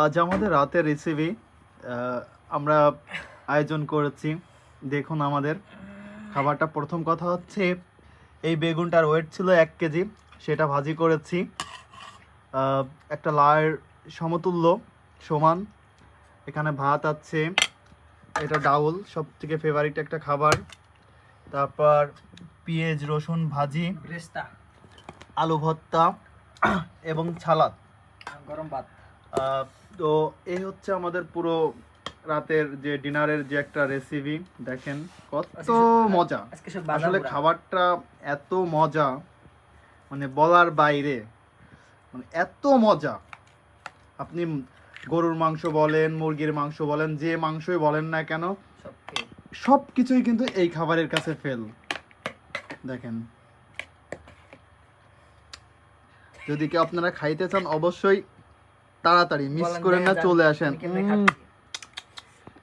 আজ আমাদের রাতের রেসিপি আমরা আয়োজন করেছি। দেখুন আমাদের খাবারটা। প্রথম কথা হচ্ছে এই বেগুনটার ওয়েট ছিল 1 কেজি, সেটা ভাজি করেছি। একটা লাউয়ের সমতুল্য সমান। এখানে ভাত আছে, এটা ডাউল, সব থেকে ফেভারিট একটা খাবার। তারপর পেঁয়াজ রসুন ভাজি, আলু ভর্তা এবং সালাদ, গরম ভাত। তো এই হচ্ছে আমাদের পুরো রাতের যে ডিনারের যে একটা রেসিপি। দেখেন কত মজা, আসলে খাবারটা এত মজা, মানে বলার বাইরে, মানে এত মজা। আপনি গরুর মাংস বলেন, মুরগির মাংস বলেন, যে মাংসই বলেন না কেন, সব কিছুই কিন্তু এই খাবারের কাছে ফেল। দেখেন, যদি কেউ আপনারা খাইতে চান অবশ্যই তাড়াতাড়ি মিস করেন না, চলে আসেন।